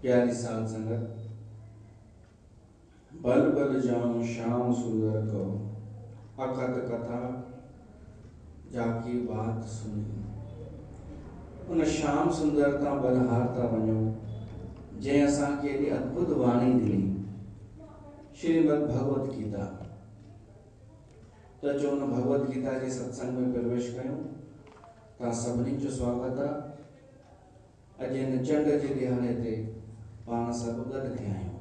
प्यारी साध संगत, बल बल जाऊं श्याम सुंदर को, अकथ कथा जाकी बात सुनी। उन श्याम सुंदरता बलहारता वञो जंहिं असांखे एॾी अद्भुत वाणी ॾिनी, श्रीमद भगवत गीता। त जो उन भगवत गीता जे सत्संग में प्रवेश कयूं। तव्हां सभिनी जो स्वागत आहे। अॼु हिन चंड जे ॾियारे ते पाण सभु गॾु थिया आहियूं।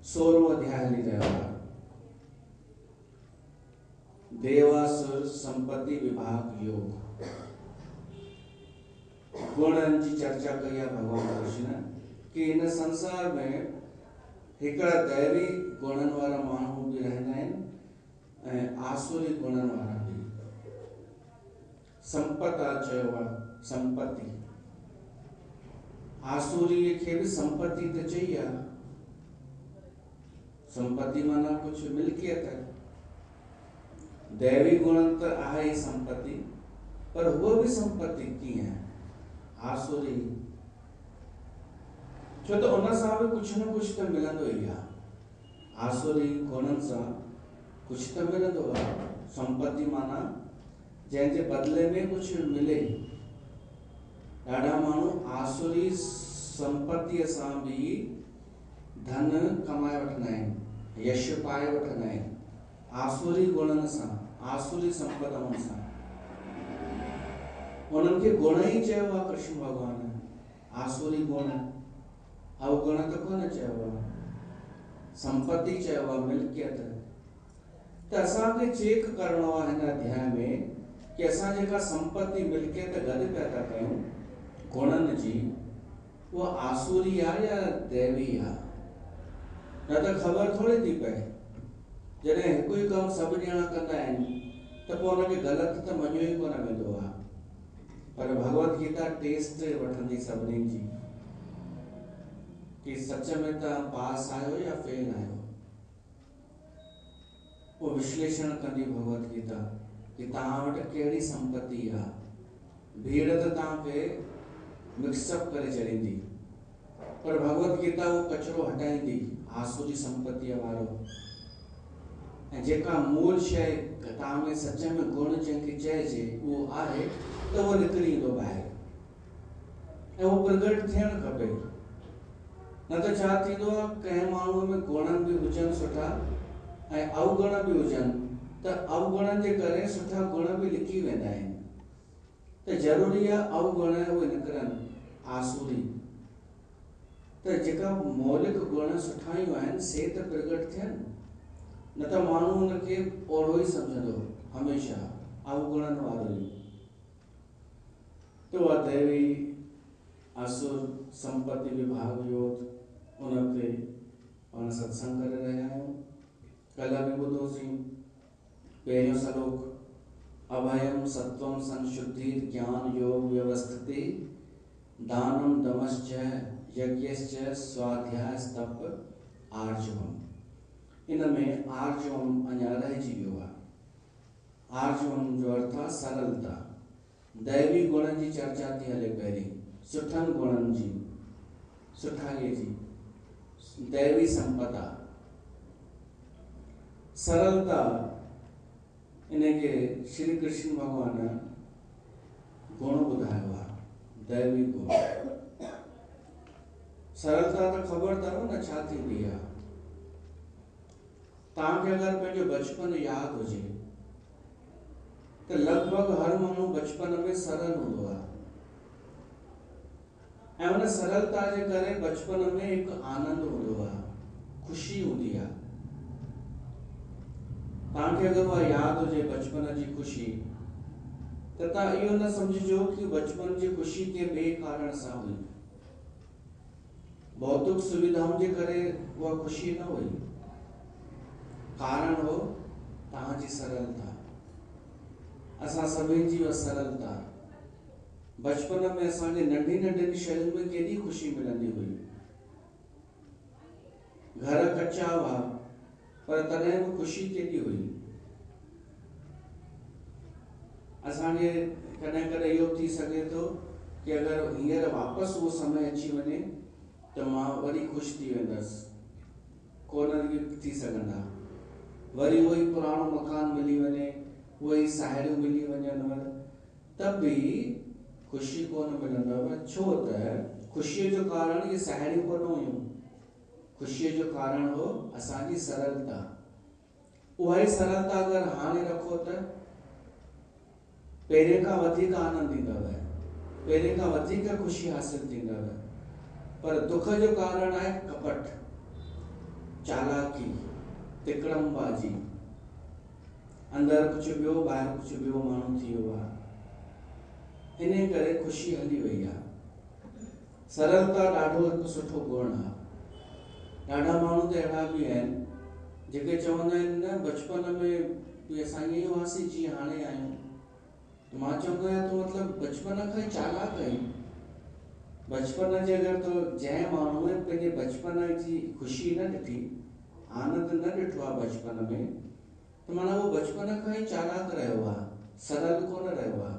16 अध्याय हली रहियो आहे। देवासुर संपत्ति विभाग योग। गुणनि जी चर्चा कई आहे भगवान कृष्ण कि हिन संसार में हिकिड़ा दैवी गुणनि वारा माण्हू बि रहंदा आहिनि ऐं आसुरी गुणनि वारा बि। संपता चयो आहे, संपत्ति। आसुरी खे भी संपत्ति तो चाहिए। संपत्ति माना कुछ मिल्कियत है। दैवी गुण तो आहे संपत्ति, पर वो भी संपत्ति की है आसुरी। छो तो उन सां भी कुछ न कुछ तो मिलंदो ही है। आसुरी गुणन सां कुछ तो मिलंदो है। संपत्ति माना जंहिंजे बदले में कुछ मिले। ॾाढा माण्हू आसुरी संपत्ति सां भी धन कमाए वठंदा आहिनि, यश पाए वठंदा आहिनि। आसुरी गुणनि सां, आसुरी संपदाउनि सां। उन्हनि खे गुण ही चयो आहे कृष्ण भगवान। आसुरी गुण, अवगुण तो कोन चयो आहे। संपत्ति चयो आहे, मिल्कियत। त असांखे चेक करणो आहे हिन अध्याय में कि असां जेका संपत्ति मिल्कियत गॾु पिया था कयूं गुणनि जी, वो आसुरी आहे या दैवी आहे। न त ख़बर थोड़ी थी पए। जॾहिं हिकु ही कमु सभु ॼणा कंदा आहिनि त पोइ हुनखे ग़लति त मञियो ही कोन वेंदो आहे। पर भगवत गीता टेस्ट वठंदी सभिनी जी कि सच में तव्हां पास आहियो या फेल आहियो। वो विश्लेषण कंदी भगवत गीता कि तव्हां वटि कहिड़ी संपत्ति आहे। भीड़ त तव्हांखे मिक्सअप करे छॾींदी, पर भगवत गीता वो कचरो हटाईंदी आसुरी संपत्तिअ वारो। ऐं जेका मूल शइ तव्हां में सच में गुण जंहिंखे चइजे उहो आहे त उहो निकिरी ईंदो ॿाहिरि ऐं उहो प्रगट थियणु खपे। न त छा थींदो आहे, कंहिं माण्हूअ में गुण बि हुजनि सुठा ऐं अवगुण बि हुजनि त अवगुणनि जे करे सुठा गुण बि लिकी वेंदा आहिनि। त ज़रूरी आहे अवगुण उहे निकिरनि आसुरी। त जेका मौलिक गुण सुठा ई आहिनि से त प्रगट थियनि। न त माण्हू उनखे ओढ़ो ही सम्झंदो हमेशह अवगुणनि वारो ही। तो आहे दैवी असुर संपत्ति विभाग योग। उन ते पाण सत्संग करे रहिया आहियूं। कल्ह बि ॿुधोसीं पहिरियों श्लोक, अभयम सत्वम संशुद्धि ज्ञान योग व्यवस्थिति दानम दमश्च यज्ञश्च स्वाध्याय तप आर्जवम। इनमें आर्जवम अञा रहिजी वियो आहे। आर्जवम जो अर्थ आहे सरलता। दैवी गुणनि जी चर्चा थी हले पहिरीं, सुठनि गुणनि जी, सुठाईअ जी, दैवी संपदा। सरलता इनके श्री कृष्ण भगवान गुण ॿुधायो आहे, दैवी गुण। सरलता तो ख़बर अथव न छा थींदी आहे। तव्हांखे अगरि पंहिंजो बचपन यादि हुजे त लॻभॻि हर माण्हू बचपन में सरल हूंदो आहे ऐं उन सरलता जे करे बचपन में हिकु आनंद हूंदो आहे, ख़ुशी हूंदी आहे। तव्हांखे अगरि उहा यादि हुजे बचपन जी ख़ुशी त तव्हां इहो न सम्झिजो कि बचपन जी ख़ुशी के ॿिए कारण सां हुई। भौतिक सुविधाउनि जे करे उहा ख़ुशी न हुई। कारण हो तव्हांजी सरलता। असां सभिनी जी उहा सरलता। बचपन में असांखे नंढी नंढी शयुनि में केॾी ख़ुशी मिलंदी हुई। घर कचा हुआ पर तॾहिं बि ख़ुशी केॾी हुई। असांखे कॾहिं कॾहिं इहो थी सघे थो कि अगरि हींअर वापसि उहो समय अची वञे तो मां वरी ख़ुशि थी वेंदसि, कोन थी सघंदा। वरी वही पुराणो मकान मिली वञे, वही साहेड़ियूं मिली वञनि, तब भी ख़ुशी कोन मिलंदव। छो त ख़ुशीअ जो कारण ये साहेड़ियूं कोन हुयूं, ख़ुशीअ जो कारण हो असांजी सरलता। उहा ई सरलता अगरि हाणे रखो त पहिरें खां वधीक आनंद ईंदव, पहिरें खां वधीक ख़ुशी हासिल थींदव। पर दुख जो कारण आहे कपट, चालाकी, तिकड़मबाजी। अंदर कुछ ॿियो, ॿाहिरि कुछ ॿियो माण्हू थी वियो आहे। इन करे ख़ुशी हली वई आहे। सरलता ॾाढो हिकु सुठो गुण आहे। ॾाढा माण्हू त अहिड़ा बि आहिनि जेके चवंदा आहिनि न बचपन में बि असां ईअं ई हुआसीं जीअं हाणे आहियूं। मां चवंदो आहियां तूं मतिलबु बचपन खां ई चालाक आहीं। बचपन जे अगरि तो जंहिं माण्हूअ पंहिंजे बचपन जी ख़ुशी न ॾिठी, आनंद न ॾिठो आहे बचपन में, त माना उहो बचपन खां ई चालाक रहियो आहे, सरल कोन रहियो आहे।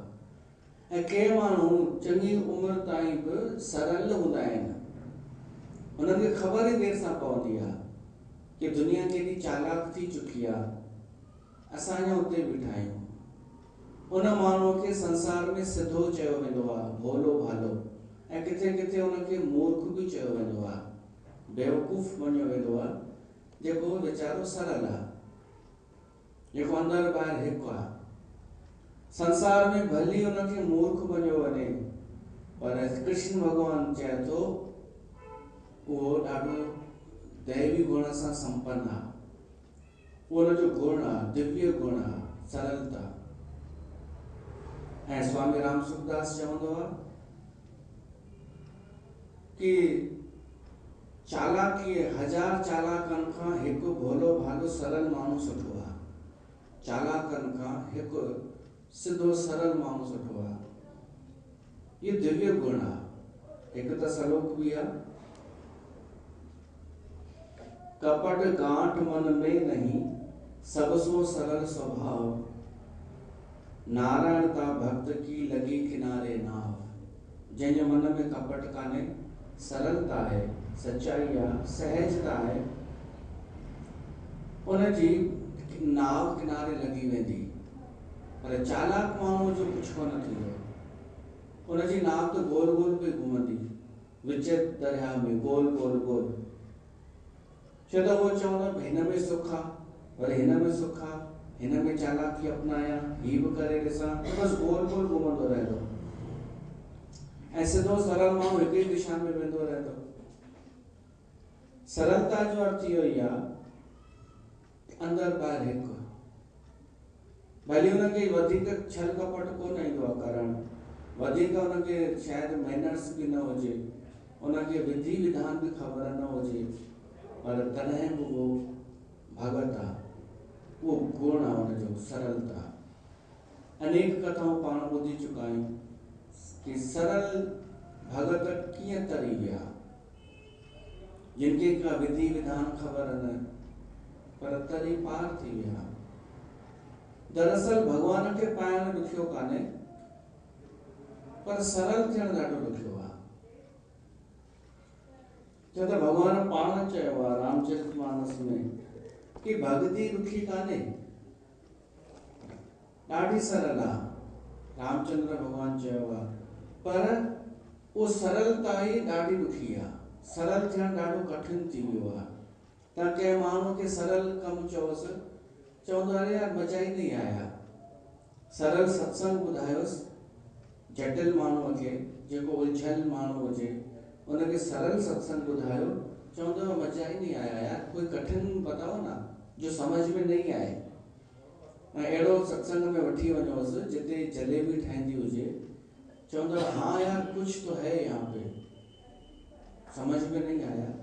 ऐं के माण्हू चङी उमिरि ताईं बि सरल हूंदा आहिनि, उन्हनि खे ख़बर ई देरि सां पवंदी आहे कि दुनिया केॾी चालाक थी चुकी आहे, असां अञा उते बीठा आहियूं। उन माण्हूअ खे संसार में सिधो चयो वेंदो आहे, भोलो भालो, ऐं किथे किथे उनखे मूर्ख बि चयो वेंदो आहे, बेवकूफ़ मञियो वेंदो आहे, जेको वीचारो सरल आहे, जेको अंदरि ॿाहिरि हिकु आहे। संसार में भली उनखे मूर्ख मञियो वञे, पर कृष्ण भॻवान चए थो उहो ॾाढो दैवी गुण सां संपन्न आहे। उहो उनजो गुण आहे, दिव्य गुण आहे, सरलता। ऐं स्वामी राम सुखदास चवंदो आहे कि चालाकी 1000 चालाकनि खां हिकु भोलो भालो सरल माण्हू सुठो आहे। चालाकनि खां हिकु सिधो सरल माण्हू सुठो आहे। ये दिव्य गुण आहे। हिकु त सलोक बि आहे, कपट गांठ मन में नहीं, सब सो सरल स्वभाव, नारायण ता भक्त की लगी किनारे नाव। जंहिंजे मन में कपट कान्हे, सरलता आहे, सच्चाई आहे, सहजता आहे, उनजी नाव किनारे लगी वेंदी। पर चालाक माण्हू जो कुछ कोन थींदो, उनजी नाव तो गोल गोल पे घुमंदी, विच दरिया में गोल गोल गोल। छो त उहो चवंदो हिन में सुख आहे, वरी हिन में सुख आहे, हिन में चालाकी अपनाया, ही बि करे ॾिसां, बस गोल गोल घुमंदो रहंदो। ऐं सिधो सरल माण्हू हिकु ई दिशा में वेंदो रहंदो। सरलता जो अर्थ इहो ई आहे अंदरि ॿाहिरि हिकु। भली हुनखे वधीक छल कपट कोन ईंदो आहे करणु, वधीक हुनखे शायदि मैनर्स बि न हुजे, उनखे विधि विधान बि ख़बर न हुजे, पर तॾहिं बि उहो भगत आहे, उहो गुण आहे हुनजो, सरलता। अनेक कथाऊं पाण ॿुधी चुका आहियूं कि सरल भगत कीअं तरी विया, जिनके का विधि विधान ख़बर न, पर तरी पार थी विया। दरअसल भगवान खे पाइणु ॾुखियो कान्हे, पर सरल थियणु ॾाढो ॾुखियो आहे। छो त भगवान पाण चयो आहे रामचरितमानस में कि भक्ति ॾुखी कान्हे, ॾाढी सरल आहे। रामचंद्र भगवान चयो आहे, पर वो सरलता ई ॾाढी ॾुखी आहे। सरल थियणु ॾाढो कठिन थी वियो आहे। तव्हां कंहिं माण्हू खे सरल कमु चयोसि, चवंदो अरे यार मज़ा ई नहीं आया। सरल सत्संग ॿुधायोसि जटिल माण्हूअ खे, जेको उलझियल माण्हू हुजे, उनखे सरल सत्संग ॿुधायो, चवंदो मज़ा ही नहीं आया यार, कोई कठिन बताओ ना जो समझ में नहीं आए। ऐं अहिड़ो सत्संग में वठी वञोसि जिते जलेबी ठहंदी हुजे, चवंदो हाँ यार कुछ तो है यहाँ पे, समझ में नहीं आया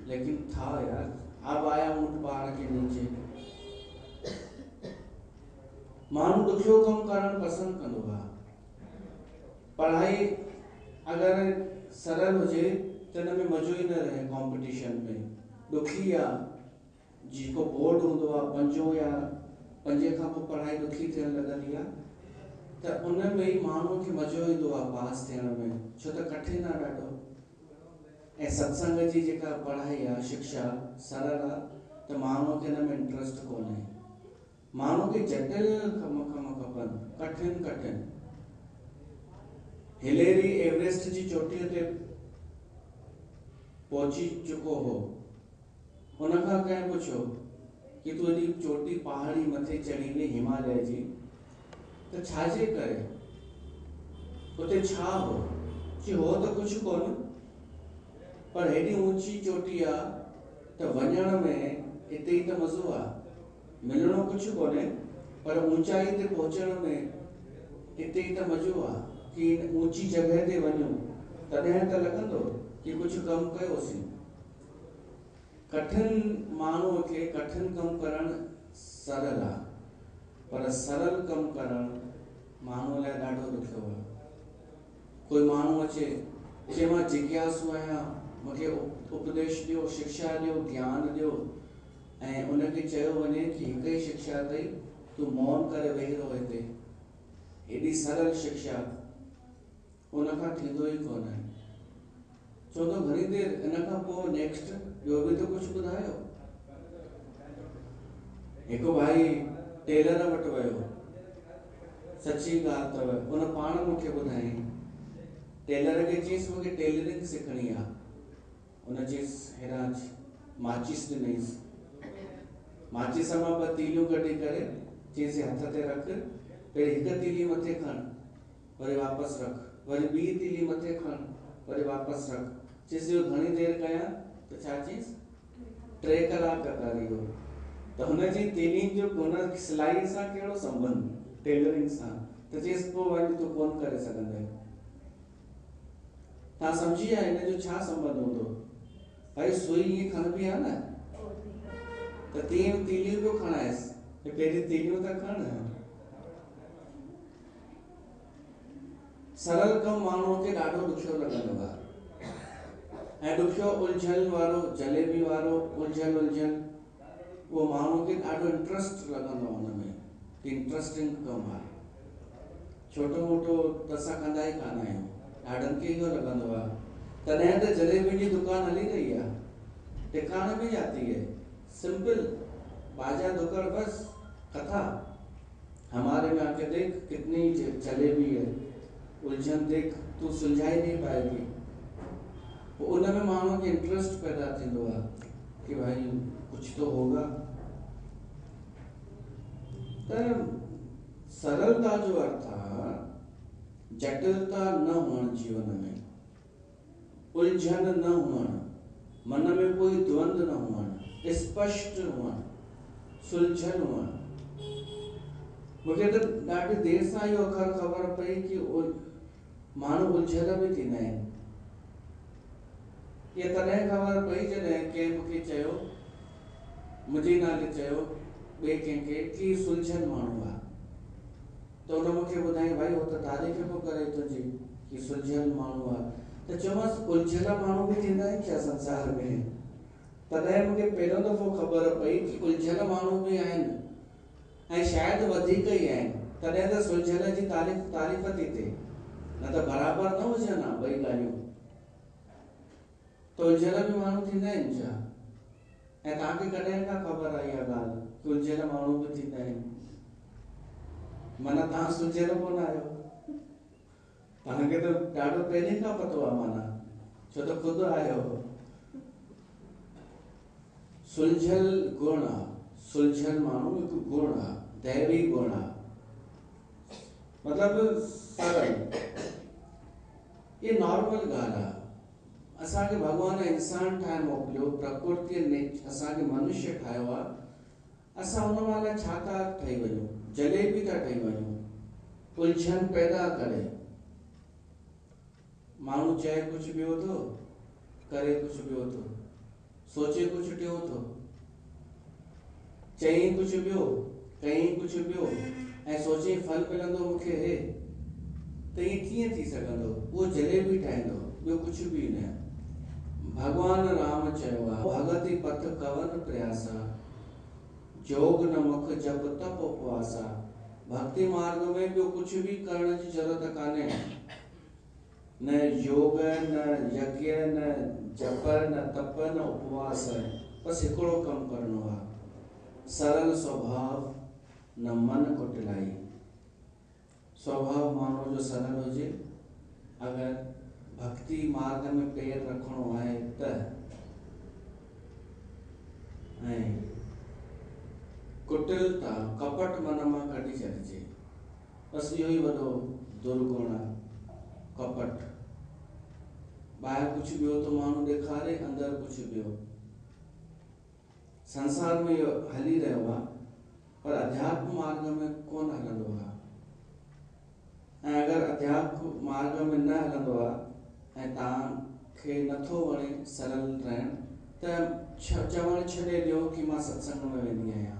लेकिन था यार, अब आया ऊँट पहाड़ के नीचे। माण्हू ॾुखियो कमु करणु पसंदि कंदो आहे। पढ़ाई अगरि सरल हुजे त हिन में मज़ो ई न रहे, कॉम्पिटिशन में ॾुखी आहे। जेको बोर्ड हूंदो आहे 5 या 5 खां पोइ पढ़ाई ॾुखी थियणु लॻंदी आहे, त उन में ई माण्हूअ खे मज़ो ईंदो आहे पास थियण में, छो त कठिन आहे ॾाढो। ऐं सत्संग जी जेका पढ़ाई आहे शिक्षा सरल आहे त माण्हूअ खे हिन में इंट्रस्ट कोन्हे। माण्हू खे जटिल कम खपनि, कठिन। हिलेरी एवरेस्ट जी चोटीअ ते पहुची चुको हो। हुन खां कंहिं पुछियो कि तूं एॾी चोटी पहाड़ी मथे चढ़ी वई हिमालय जी त छाजे करे, उते छा हो? चई हो त कुझु कोन, पर हेॾी ऊंची चोटी आहे त वञण में हिते ई त मज़ो आहे। मिलणो कुझु कोन्हे, पर ऊंचाई ते पहुचण में हिते ई त मज़ो आहे कि ऊंची जॻह ते वञूं तॾहिं त लॻंदो कि कुझु कमु कयोसीं। कठिन माण्हूअ खे कठिन कमु करणु सरल आहे, पर सरल कमु करणु माण्हूअ लाइ ॾाढो ॾुखियो आहे। कोई माण्हू अचे चए मां जिज्ञासु आहियां, मूंखे उपदेश ॾियो, शिक्षा ॾियो, ज्ञान ॾियो, ऐं उनखे चयो वञे कि हिक ई शिक्षा अथई, तूं मौन करे वेही रहो हिते। एॾी सरल शिक्षा उनखां थींदो ई कोन आहे। छो त घणी देरि इन खां पोइ नेक्स्ट ॿियो बि त कुझु ॿुधायो। हिकु भाई टेलर वटि वियो, सची ॻाल्हि अथव, उन पाण मूंखे ॿुधाई। टेलर खे चयईंसि मूंखे टेलरिंग सिखणी आहे। उन चयईंसि हेॾां माचिस ॾिनईंसि, माचिस मां 2 तीलियूं कढी करे चयईंसि हथ ते रख, पहिरीं हिकु तीली मथे खण, वरी वापसि रख, वरी ॿी तीली मथे खण, वरी वापसि रख। चयईंसि इहो घणी देरि कयां? त छा चयईंसि 3 कलाक कर इहो। त हुन जी तीलियुनि जो हुन सिलाई सां कहिड़ो संबंध, टेलरिंग सां? त चयईंसि पोइ वञ तूं कोन करे सघंदे। तव्हां सम्झी विया हिन जो छा संबंध हूंदो? भाई सुई ईअं खणबी आहे न, त 3 तीलियूं पियो खणाइसि, पहिरीं तीलियूं त खण। सरल कमु माण्हूअ खे ॾाढो ॾुखियो लॻंदो आहे, ऐं ॾुखियो उलझल वारो, जलेबी वारो उलझल उहो माण्हूअ खे ॾाढो इंट्रस्ट लॻंदो आहे हुन में कि इंट्रस्टिंग कमु आहे। छोटो मोटो त असां कंदा ई कान आहियूं, ॾाढनि खे इहो लॻंदो आहे। तॾहिं त जलेबी जी दुकान हली रही आहे, ठिकाने में जाती है, सिंपल बाजा दुकड़ बस कथा। हमारे में आके देख कितनी जलेबी है, उलझन देख तू सुलझा ही नहीं पाएगी। उनमें माण्हू खे इंट्रस्ट पैदा थींदो आहे कि भाई कुछ तो होगा। त सरलता जो अर्थ आहे जटिलता न हुअण जीवन में, उलझन न हुअण, मन में कोई द्वंद्व न हुअण, स्पष्ट हुअण, सुलझल हुअण। मूंखे त ॾाढी देरि सां इहो अखर ख़बर पई कि माण्हू उलझल बि थींदा आहिनि। इहा तॾहिं ख़बर पई जॾहिं कंहिं मूंखे चयो, मुंहिंजे नाले चयो ॿिए कंहिंखे कि सुलझल माण्हू आहे। त हुन मूंखे ॿुधाई भाई हो त तारीफ़ पियो करे तुंहिंजी कि सुलझल माण्हू आहे। त चयोमांसि उलझल माण्हू बि थींदा आहिनि छा संसार में? तॾहिं मूंखे पहिरियों दफ़ो ख़बर पई कि उलझल माण्हू बि आहिनि, ऐं शायदि वधीक ई आहिनि। तॾहिं त सुलझल जी तारीफ़ थी थिए, न त बराबरि न हुजनि हा ॿई ॻाल्हियूं। त उलझल बि माण्हू थींदा आहिनि छा? ऐं तव्हांखे कॾहिं खां ख़बर आहे इहा ॻाल्हि कि उलझल माण्हू बि थींदा आहिनि? माना तव्हां सुलझल कोन आहियो, तव्हांखे त ॾाढो पहिरीं खां पतो आहे, माना छो त ख़ुदि आहियो। सुलझल गुण आहे, सुलझल माण्हू हिकु गुण आहे, दैवी गुण आहे, मतिलबु सरल। ये नॉर्मल ॻाल्हि आहे। असांखे भॻवान इंसान ठाहे मोकिलियो, प्रकृति ने असांखे मनुष्य ठाहियो आहे, असां हुन महिल छा था ठही वञूं? जलेबी था ठही वञूं, उलझन पैदा करे। माण्हू चए कुझु ॿियो थो, करे कुझु ॿियो थो, सोचे कुझु टियों थो, चई कुझु ॿियो, कई कुझु ॿियो, ऐं सोचे फल मिलंदो मूंखे हे। त इहे कीअं थी सघंदो? उहो जलेबी ठाहींदो, ॿियो कुझु बि न। भगवान राम चयो आहे, भगति पथ कवन प्रयासा, जोग न मुख जप तप उपवासा। भक्ति मार्ग में ॿियो कुझु बि करण जी ज़रूरत कान्हे। न योग न यज्ञ न जप न तप न उपवास, बस हिकिड़ो कमु करणो आहे, सरल स्वभाव न मन कुटिलाई। स्वभाव माण्हू जो सरल हुजे, अगर भक्ति मार्ग में पेर रखणो आहे त, ऐं कुटिलता कपट मन मां कढी छॾिजे। बस इहो ई वॾो दुर्गुण आहे, कपट। ॿाहिरि कुझु ॿियो तो माण्हू ॾेखारे, अंदरि कुझु ॿियो। संसार में इहो हली रहियो आहे, पर अध्यात्म मार्ग में कोन हलंदो आहे। ऐं अगरि अध्यात्म मार्ग में न हलंदो आहे ऐं तव्हांखे नथो वणे सरल रहण, त चवणु छॾे ॾियो कि मां सत्संग में वेंदी आहियां।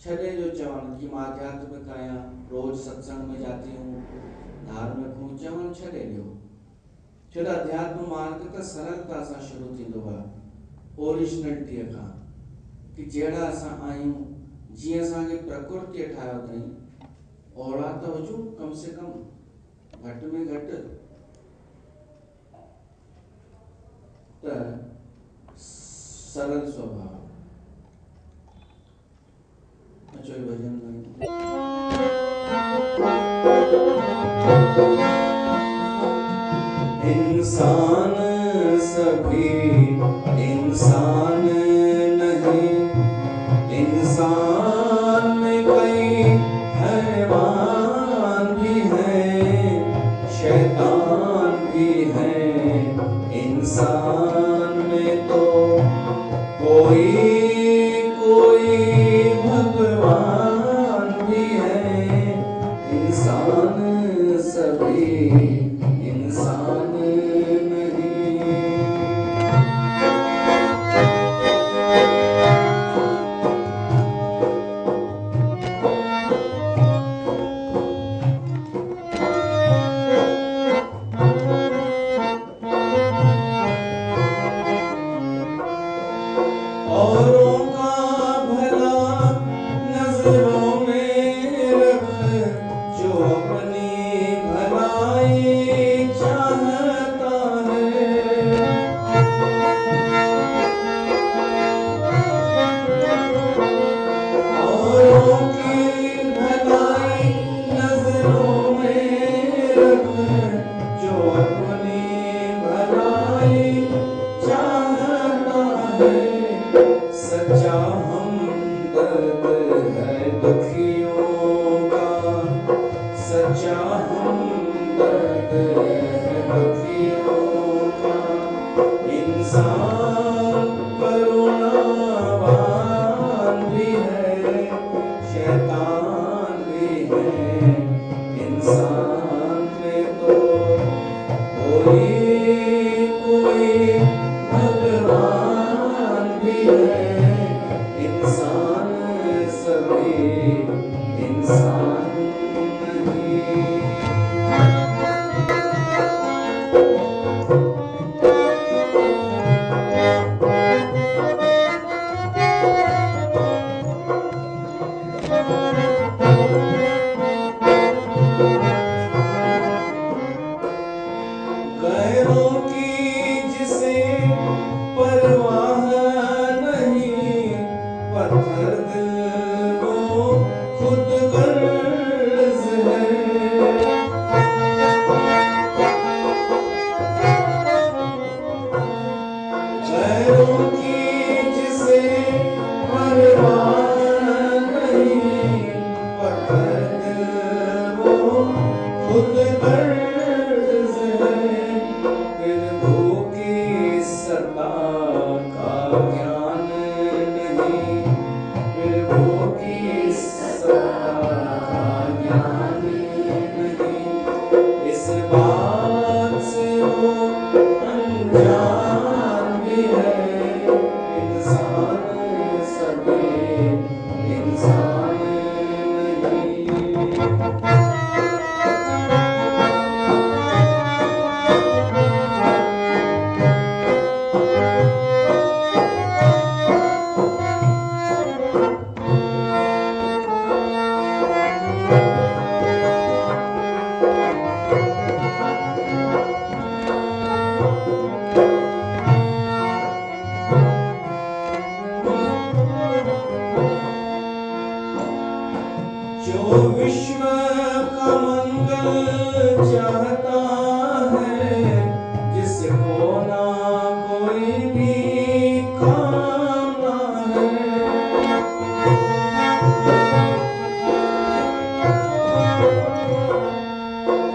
छॾे ॾियो चवणु कि मां आध्यात्मिक आहियां, रोज़ सत्संग में जाती हूँ, धार्मिक हूँ, चवणु छॾे ॾियो। छो त अध्यात्म मार्ग त सरलता सां शुरू थींदो आहे, ओरिजिनलिटीअ खां, कि जहिड़ा असां आहियूं, जीअं असांखे प्रकृतिअ ठाहियो अथई, ओड़ा त हुजूं कम से कम, घटि में घटि। त सरल स्वभाव। अचो ई भजन इंसान सभी इंसान नहीं, इंसान में कई हैवान भी हैं, शैतान भी हैं। इंसान में तो कोई भगवान भी है, इंसान सभी इंसान नहीं। औरों का भला नजरों में रख, जो अपनी भलाई चाहता है। औरों की भलाई नजरों में रख, जो अपनी भलाई चाहता है। सच्चा हमदर्द है दुखियों का, सच्चा हमदर्द है दुखियों का। इंसान करुणावान भी है, शैतान भी है। इंसान में तो कोई भगवान भी है, इंसान सभी इंसान नहीं। गैरों की जिसे परवाह नहीं, पत्थर दिल वो खुद गर्ज है। गैरों की जिसे परवाह नहीं, पत्थर दिल वो खुद गर्ज है। प्रभु की सत्ता का ज्ञान नहीं, प्रभु की सत्ता का ज्ञान नहीं। इस बात से वो अनजान भी है, इंसान सभी इंसान नहीं। ना कोई भी काम ना है,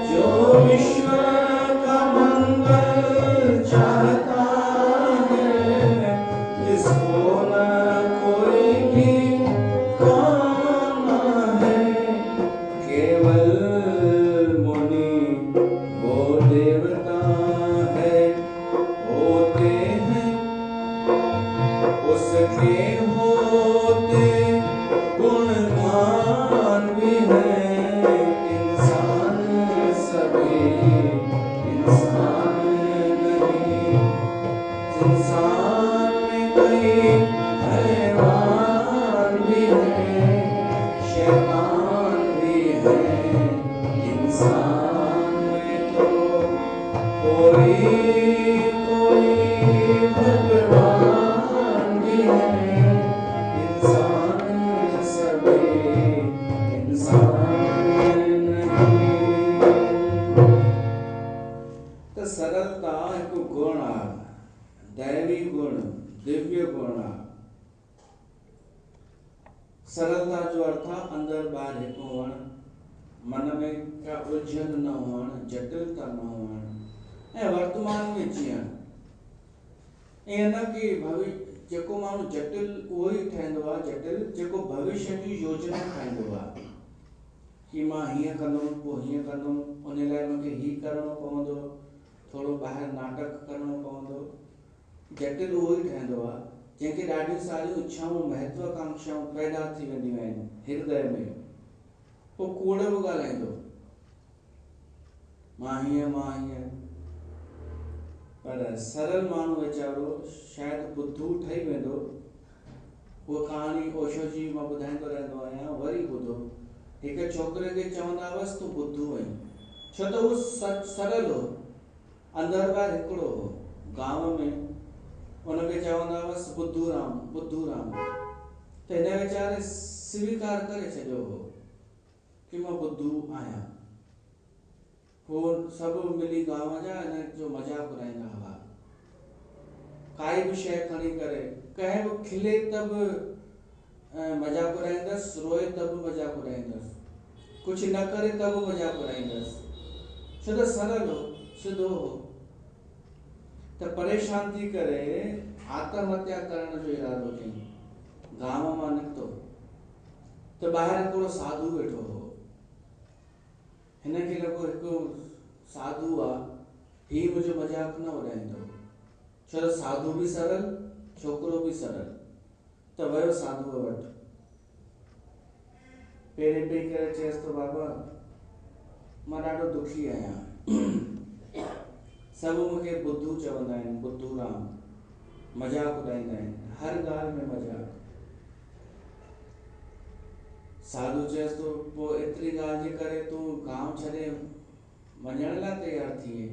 जो विश्व का मंगल चाहता है, इसको ना कोई भी काम ना है। केवल मुनि वो देवता है, होते हैं उसके होते गुणगान भी है। इंसान सभी इंसान नहीं, इंसान में कई हैवान भी है, शैतान भी है। इंसान में तो कोई कोई भगवान भी है। इंसान सभी इंसान नहीं। तो सरलता एक गुण आ, दैवी गुण, दिव्य गुण आ। सरलता जो अर्थ आहे अंदर ॿाहिरि हिकु हुअण, मन में का उलझन न हुअण, जटिलता न हुअण ऐं वर्तमान में जीअण। ईअं न कि जेको माण्हू जटिल उहो ई ठहंदो आहे, जटिल जेको भविष्य जी योजना ठाहींदो आहे कि मां हीअं कंदुमि, पोइ हीअं कंदुमि, उन लाइ मूंखे हीअ करिणो पवंदो, थोरो ॿाहिरि नाटक करिणो पवंदो। जटिल उहो ई ठहंदो आहे जंहिंखे ॾाढियूं सारियूं इच्छाऊं, महत्वाकांक्षाऊं पैदा थी वेंदियूं आहिनि हृदय में। पोइ कूड़ बि ॻाल्हाईंदो, मां हीअं। पर सरल माण्हू वीचारो शायदि बुद्धू ठही वेंदो। उहा कहानी ओशो जी मां ॿुधाईंदो रहंदो आहियां, वरी ॿुधो। हिकु छोकिरे खे चवंदा हुअसि तूं बुद्धू आहीं, छो त उहो सरल हो, अंदर ॿाहिरि हिकिड़ो हो। गांव में उनखे चवंदा हुअसि बुद्धू राम। त हिन वीचारे स्वीकार करे छॾियो हो कि मां बुद्धू आहियां। पोइ सभु मिली गांव जा हिन जो मज़ाक उॾाईंदा हुआ। काई बि शइ खणी करे, कंहिं बि खिले त बि मज़ाक उॾाईंदसि, रोए त बि मज़ाक उॾाईंदसि, कुझु न करे त बि मज़ाक उॾाईंदसि, छो त सरल हो, सिधो हो। त परेशान थी करे आत्महत्या करण जो इरादो कयईं। गांव मां निकितो त ॿाहिरि हिकिड़ो साधू वेठो हो। हिनखे लॻो हिकु साधू आहे, हीउ मुंहिंजो मज़ाक न उॾाईंदो, छो त साधू बि सरल, छोकिरो बि सरल। त वियो साधूअ वटि, पेरे पेई करे चयसि तो बाबा मां ॾाढो दुखी आहियां, सभु मूंखे बुद्धू चवंदा आहिनि, बुद्धू राम, मज़ाक उॾाईंदा आहिनि, हर ॻाल्हि में मज़ाक। साधू चयसि तो पोइ एतिरी ॻाल्हि जे करे तूं गांव छॾे वञण लाइ तयारु थिए?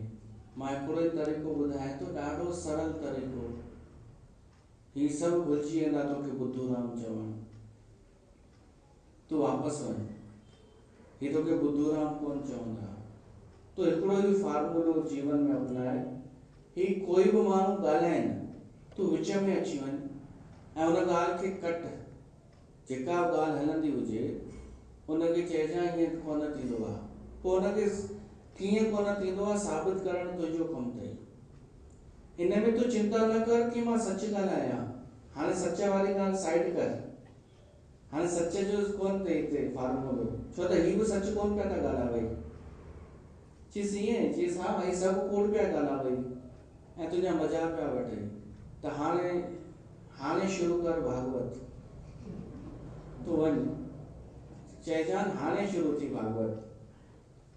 मां हिकिड़ो ई तरीक़ो ॿुधायां थो, ॾाढो सरल तरीक़ो, ही सभु भुलिजी वेंदा तोखे बुद्धू राम चवण। तूं वापसि वञ, ही तोखे बुद्धू राम कोन चवंदा। तो हिकिड़ो ई फार्मूलो जीवन में अपनाए, ही कोई बि माण्हू ॻाल्हाए न, तूं विच में अची वञ ऐं उन ॻाल्हि खे कट। जेका ॻाल्हि हलंदी हुजे उनखे चइजांइ ईअं कोन थींदो आहे, पोइ उनखे कीअं कोन थींदो आहे साबित करणु तुंहिंजो कमु अथई। इन में तूं चिंता न कर कि मां सच ॻाल्हायां, हाणे सच वारी ॻाल्हि साइड कर, हाणे सच जो कोन अथई हिते फार्मूलो, छो त ही बि सच कोन पिया था ॻाल्हाए भई। चीज़ ईअं, चीज़ हा भई सभु कूड़ पिया ॻाल्हाए भई ऐं तुंहिंजा मज़ा पिया वठे। त हाणे शुरू कर भागवत, तूं वञ चइजान हाणे शुरू थी भागवत,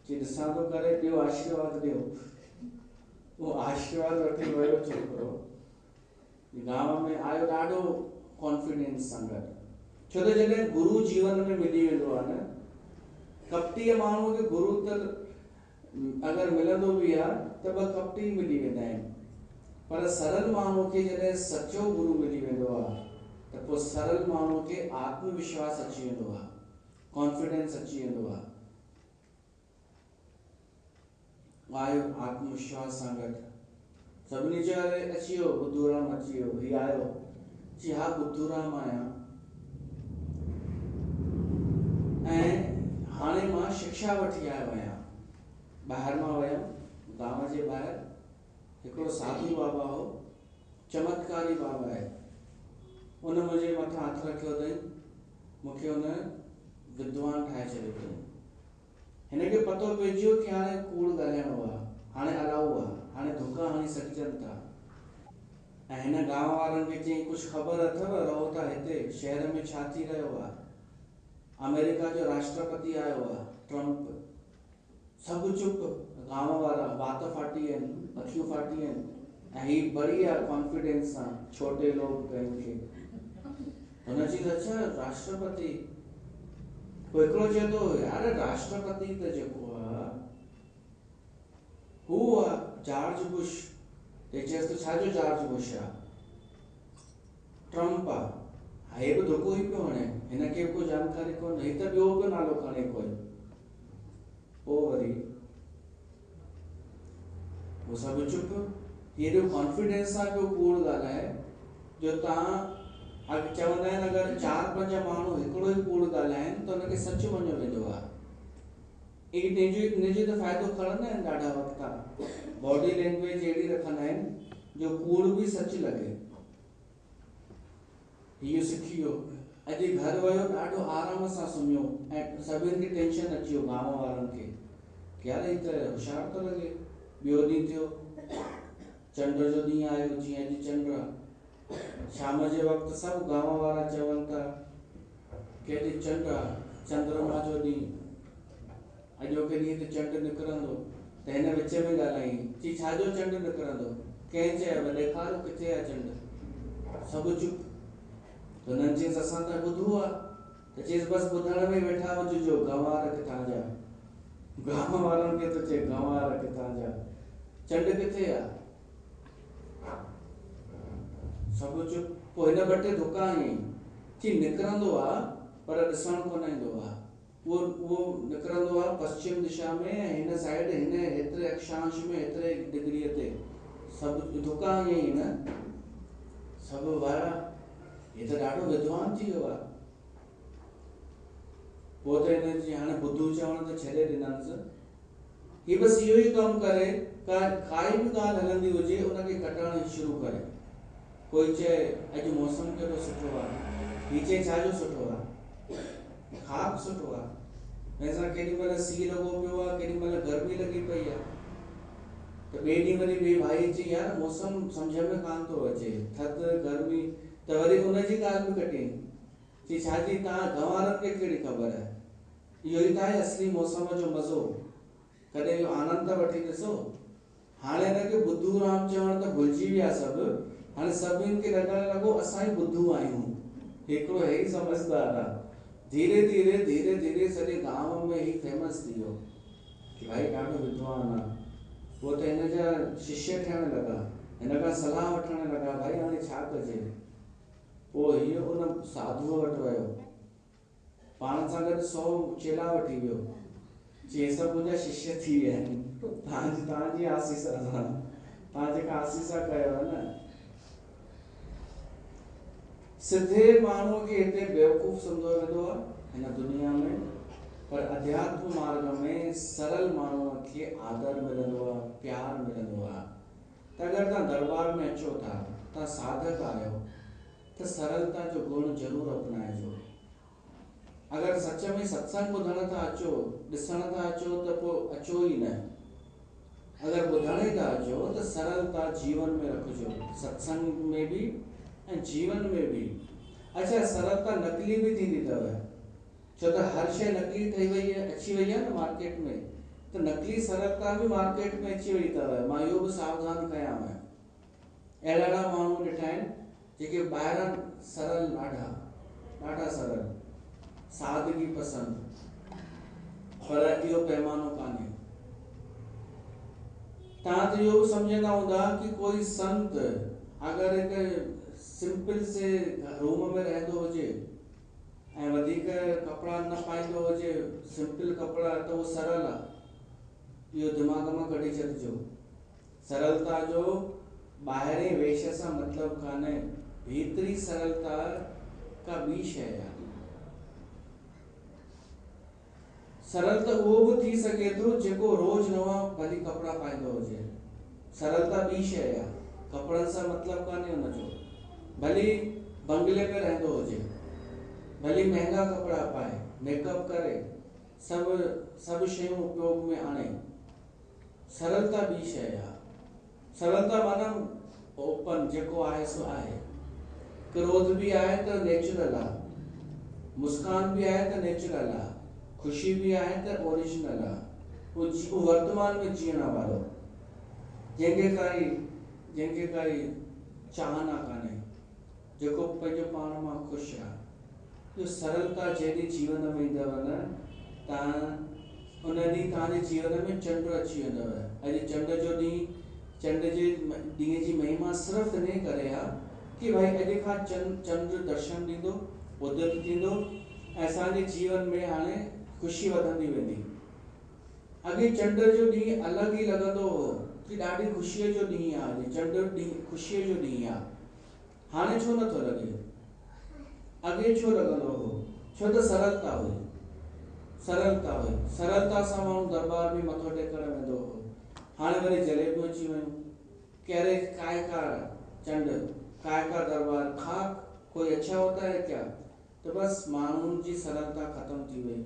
चई ॾिसां थो करे, ॿियो आशीर्वाद ॾियो। वो आशीर्वाद वठी वियो छोकिरो, गांव में आयो ॾाढो कॉन्फिडेंस सां गॾु, छो त जॾहिं गुरु जीवन में मिली वेंदो आहे न, कपटीअ माण्हूअ खे गुरु त अगरि मिलंदो बि आहे त ॿ कपटी मिली वेंदा आहिनि, पर सरल माण्हूअ खे जॾहिं सचो गुरु मिली वेंदो आहे त पोइ सरल माण्हूअ खे आत्मविश्वास अची वेंदो आहे, कॉन्फिडेंस अची वेंदो आहे। आयो आत्मविश्वास सां गॾु सभिनी चयो अरे अची वियो बुद्धूराम अची वियो हीउ आयो चई हा बुद्धूराम आहियां ऐं हाणे मां शिक्षा वठी आयो आहियां ॿाहिरि मां वियुमि गांव जे ॿाहिरि हिकिड़ो साधू बाबा हो चमत्कारी बाबा आहे उन मुंहिंजे मथां हथ रखियो अथई मूंखे उन विद्वान ठाहे छॾियो अथई हिनखे पतो पइजी वियो कि हाणे कूड़ ॻाल्हाइणो आहे हाणे अलाउ आहे हाणे धोखा हणी सघजनि था ऐं हिन गांव वारनि खे चई कुझु ख़बर अथव रहो था हिते शहर में छा थी रहियो आहे अमेरिका जो राष्ट्रपति आयो आहे ट्रम्प सभु चुप गांव वारा वात फाटी आहिनि अखियूं फाटी आहिनि ऐं हीउ बढ़िया कॉन्फिडेंस सां छोटे लोग कंहिंखे हुन चई अच्छा राष्ट्रपति पोइ हिकिड़ो चए थो यार राष्ट्रपति त जेको आहे हू आहे जॉर्ज बुश ते चएसि थो छाजो जॉर्ज बुश आहे ट्रम्प आहे हे बि धोखो ई पियो हणे हिनखे कोई जानकारी कोन्हे ही त ॿियो बि नालो खणे कोई पोइ वरी वो सभु चुप हेॾो कॉन्फिडेंस सां पियो कूड़ ॻाल्हाए जो तव्हां चवंदा आहिनि अगरि 4-5 माण्हू हिकिड़ो ई कूड़ ॻाल्हाइनि त हुनखे सच मञियो वेंदो आहे इनजो त फ़ाइदो खणंदा आहिनि ॾाढा वक़्तु बॉडी लैंग्वेज अहिड़ी रखंदा आहिनि जो कूड़ बि सच लॻे इहो सिखी वियो अॼु घर वियो ॾाढो आराम सां सुम्हियो ऐं सभिनि खे टेंशन अची वियो गांव वारनि खे कि यार हीउ त होशियारु थो लॻे ॿियो ॾींहुं थियो चंड जो ॾींहुं आयो जीअं अॼु चंड आहे शाम जे वक़्तु सभु गांव वारा चवनि था कि अॼु चंड आहे चंद्रमा जो ॾींहुं अॼोके ॾींहुं ते चंड निकिरंदो त हिन विच में ॻाल्हाई चई छाजो चंड निकिरंदो कंहिं चयो ॾेखारो किथे आहे चंड सभु चुप त हुननि चयसि असां त ॿुधो आहे त चयसि बसि ॿुधण में वेठा हुजिजो गंवार किथां जा गांव वारनि खे थो चए गंवार किथां जा चंड किथे आहे सभु चुप पोइ हिन ॿ टे धोखा ईअं चई निकिरंदो आहे पर ॾिसणु कोन ईंदो आहे उहो निकिरंदो आहे पश्चिम दिशा में हिन साइड हिन हेतिरे अक्षांश में हेतिरे डिग्रीअ ते सभु धोखा ईअं ई न सभु वारा ये तो ॾाढो विद्वान थी वियो आहे पोइ त हिन जी हाणे बुद्धू चवण त छॾे ॾिनसि हीउ बसि इहो ई कमु करे काई बि ॻाल्हि हलंदी हुजे उनखे कटणु शुरू करे कोई चए अॼु मौसम केॾो सुठो आहे हीउ चए छाजो सुठो आहे ख़ाब सुठो आहे हिन सां केॾी महिल सीउ लॻो पियो आहे केॾी महिल गर्मी लॻी पई आहे त ॿिए ॾींहुं वरी ॿिए भाई चई यार मौसम सम्झ में कान थो अचे थधि गर्मी त वरी हुनजी ॻाल्हि बि कटी चई छाजी तव्हां गंवारनि खे कहिड़ी ख़बर आहे इहो ई त आहे असली मौसम जो मज़ो कॾहिं इहो आनंद वठी ॾिसो हाणे हिनखे बुद्धूराम चवण त भुलिजी विया सभु हाणे सभिनि खे लॻणु लॻो असां ई बुद्धू आहियूं हिकिड़ो हे ई समझदार आहे धीरे धीरे सॼे गांव में ही फेमस थी वियो कि भाई ॾाढो विद्वान आहे पोइ त हिन जा शिष्य थियण लॻा हिन खां सलाह वठण लॻा भाई हाणे छा कजे पोइ हीअ उन साधूअ वटि वियो पाण सां गॾु 100 चेला वठी वियो चई सभु मुंहिंजा शिष्य थी विया आहिनि तव्हांजी आसीसा सां तव्हां जेका आसीसा कयो न सिधे माण्हूअ खे हिते बेवकूफ़ सम्झो वेंदो आहे हिन दुनिया में पर अध्यात्म मार्ग में सरल माण्हूअ खे आदर मिलंदो आहे प्यार मिलंदो आहे त अगरि तव्हां दरबार में अचो था तव्हां साधक आहियो त सरलता जो गुण ज़रूरु अपनाइजो अगरि सच में सत्संग ॿुधण था अचो ॾिसण था अचो त पोइ अचो ई न अगरि ॿुधण ई था अचो त सरलता जीवन में रखिजो सत्संग में बि ऐं जीवन में बि अच्छा सरलता नकली भी थींदी अथव छो त हर शइ नकली ठही वई आहे अची वई आहे न मार्केट में त नकली सरलता भी मार्केट में अची वई अथव मां इहो बि सावधान कयां अहिड़ा माण्हू ॾिठा आहिनि जेके ॿाहिरां सरल ॾाढा सरल सादगी पसंद पर इहो पैमानो कान्हे तव्हां त इहो बि सम्झंदा हूंदा कि कोई संत अगरि हिकु सिंपल से रूम में रहंदो हुजे ऐं वधीक कपिड़ा न पाईंदो हुजे सिंपल कपिड़ा त उहो सरल आहे इहो दिमाग़ मां कढी छॾिजो सरलता जो ॿाहिरें वेश सां मतिलबु कान्हे, भीतरी सरलता का ॿी शइ आहे। सरल त उहो बि थी सघे थो जेको रोज़ नवां भली कपिड़ा पाईंदो हुजे। सरलता ॿी शइ आहे, कपिड़नि सां मतिलबु कान्हे हुनजो। भली बंगले में रहंदो हुजे, भली महांगा कपिड़ा पाए, मेकअप करे, सभु शयूं उपयोग में आणे, सरलता ॿी शइ आहे। सरलता माना ओपन, जेको आहे सो आहे। क्रोध भी आहे त नेचुरल आहे, मुस्कान भी आहे त नेचुरल आहे, खुशी भी आहे त ओरिजिनल आहे। वो वर्तमान में जीअण वारो, जंहिंखे काई चाहना कान्हे, जेको पंहिंजो पाण मां ख़ुशि आहे। इहो सरलता जॾहिं जीवन में ईंदव न, तव्हां उन ॾींहुं तव्हांजे जीवन में चंड अची वेंदव। अॼु चंड जो ॾींहुं, चंड जे ॾींहं जी महिमा सिर्फ़ु इन करे आहे कि भाई अॼु खां चंड दर्शन ॾींदो, उदित थींदो ऐं असांजे जीवन में हाणे ख़ुशी वधंदी वेंदी। अॻे चंड जो ॾींहुं अलॻि ई लॻंदो हो कि ॾाढी ख़ुशीअ जो ॾींहुं आहे, अॼु चंड ॾींहुं ख़ुशीअ जो ॾींहुं आहे। हाणे छो नथो लॻे? अॻे छो लॻंदो हो? छो त सरलता हुई। सरलता सां माण्हू दरबार में मथो टेकण वेंदो हो। हाणे वरी जलेबियूं अची वियूं, कह रहे काय का चंड, काय का दरबार, खाक कोई अच्छा होता है क्या? तो बस माण्हुनि जी सरलता ख़त्म थी वई।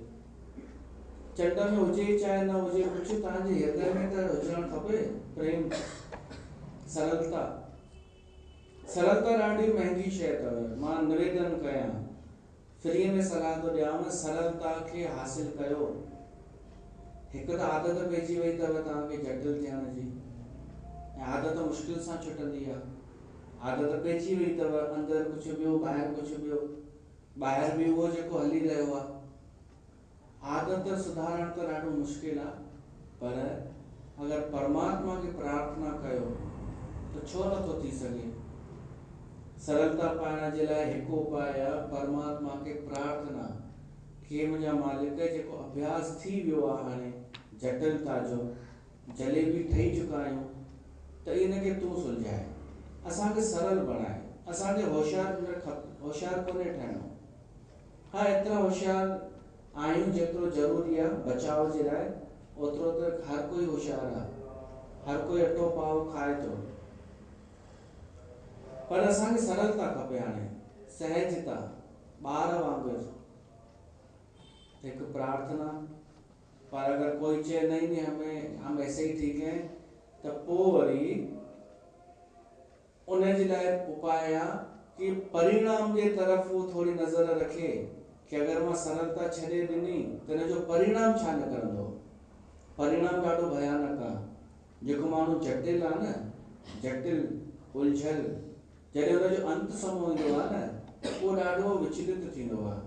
चंड में हुजे चाहे न हुजे, कुझु तव्हांजे हृदय में त हुजणु खपे प्रेम, सरलता ॾाढी महांगी शइ अथव। मां निवेदन कयां, फ्री में सलाह थो ॾियांव, सरलता खे हासिल कयो। हिकु त आदत पइजी वई अथव तव्हांखे जटिल थियण जी, ऐं आदत मुश्किल सां छुटंदी आहे। आदत पइजी वई अथव, अंदरि कुझु ॿियो, ॿाहिरि कुझु ॿियो, ॿाहिरि बि उहो जेको हली रहियो आहे। आदत सुधारण त ॾाढो मुश्किल आहे, पर अगरि परमात्मा खे प्रार्थना कयो त छो नथो थी सघे। सरलता पाइण जे लाइ हिकु उपाय आहे, परमात्मा खे प्रार्थना कि मुंहिंजा मालिक, जेको अभ्यास थी वियो आहे हाणे जटिलता जो, जलेबी ठही चुका आहियूं, त इनखे तूं सुलझाए, असांखे सरल बणाए। असांखे होशियार कोन्हे ठहिणो। हा, एतिरा होशियार आहियूं जेतिरो ज़रूरी आहे बचाव जे लाइ, ओतिरो त हर कोई होशियार आहे, हर कोई अटो पाव खाए थो। पर असांखे सरलता खपे हाणे, सहजता, ॿार वांगुरु हिकु प्रार्थना। पर अगर कोई चए नहीं हम ऐसे ही ठीक हैं, त पोइ वरी उन जे लाइ उपाय आहे कि परिणाम जे तरफ़ वो थोड़ी नज़र रखे कि अगर मां सरलता छॾे ॾिनी त हिनजो परिणाम छा निकिरंदो। परिणाम ॾाढो भयानक आहे। जेको माण्हू जटिल आहे न, जटिल उलझल, जॾहिं हुनजो अंत समय ईंदो आहे न, उहो ॾाढो विचलित थींदो आहे।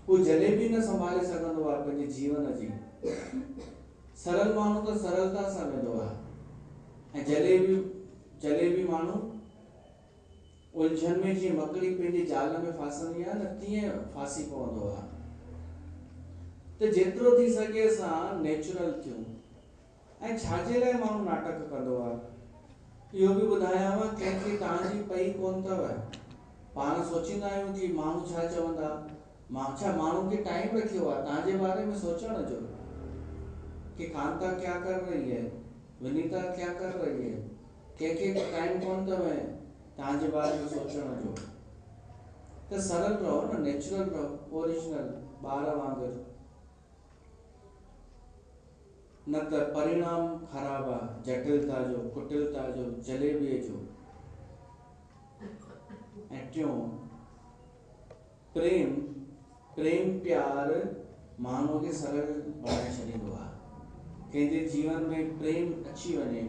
उहो जलेबी न संभाले सघंदो आहे पंहिंजे जीवन जी। सरल माण्हू त सरलता सां वेंदो आहे, ऐं जलेबी माण्हू उलझन में जीअं मकड़ी पंहिंजे जाल में फासंदी आहे न, तीअं फासी पवंदो आहे। त जेतिरो थी सघे असां नेचुरल थियूं। ऐं छाजे लाइ माण्हू नाटक कंदो आहे, इहो बि ॿुधायांव, कंहिंखे तव्हांजी पई कोन अथव। पाण सोचींदा आहियूं कि माण्हू छा चवंदा, माण्हू खे टाइम रखियो आहे तव्हांजे बारे में सोचण जो कि कांता क्या कर रही है, विनीता क्या कर रही है। कंहिंखे टाइम कोन अथव तव्हांजे बारे में सोचण जो। त सरल रहो न, नेचुरल रहो, ओरिजिनल, ॿार वांगुरु। न त परिणाम ख़राब आहे, जटिलता जो, कुटिलता जो, जलेबीअ जो। ऐं टियों, प्रेम प्यार माण्हूअ खे सरल बणाए छॾींदो आहे। कंहिंजे जीवन में प्रेम अची वञे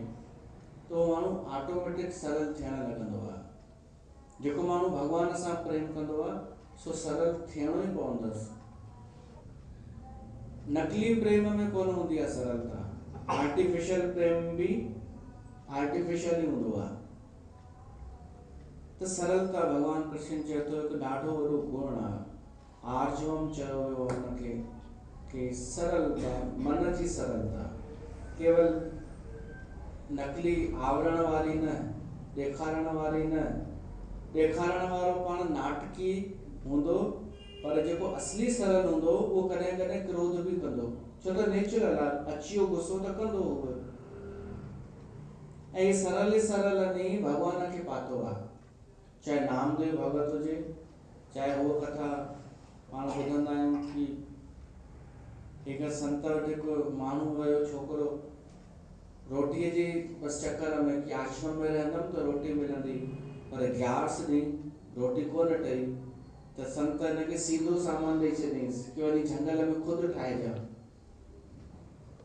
त उहो माण्हू ऑटोमेटिक सरल थियण लॻंदो आहे। जेको माण्हू भॻवान सां प्रेम कंदो आहे सो सरल थियणो ई पवंदसि। नकली प्रेम में कोन हूंदी आहे सरलता, आर्टिफिशियल प्रेम भी आर्टिफिशियल ही हूंदो आहे। त सरलता, भगवान कृष्ण चए थो, हिकु ॾाढो वॾो गुण आहे। आर्जवम चयो वियो हुनखे कि सरलता, मन जी सरलता, केवल नकली आवरण वारी न, ॾेखारण वारी न, ॾेखारण वारो पाण नाटकी हूंदो, पर जेको असली सरल हूंदो उहो कॾहिं कॾहिं क्रोध बि कंदो, छो त नेचुरल आहे, अची वियो गुस्सो त कंदो उहो। ऐं सरल ने भगवान खे पातो आहे, चाहे नामदेव भगत हुजे, चाहे उहो कथा पाण ॿुधंदा आहियूं कि हिकु संत वटि हिकु माण्हू वियो, छोकिरो रोटीअ जे बसि चकर में कि आश्रम में रहंदमि त रोटी मिलंदी, पर ग्यारस ॾींहुं रोटी कोन ठही, त संत हिनखे सीधो सामान ॾेई छॾियईंसि कि वञी झंगल में ख़ुदि ठाहिजां,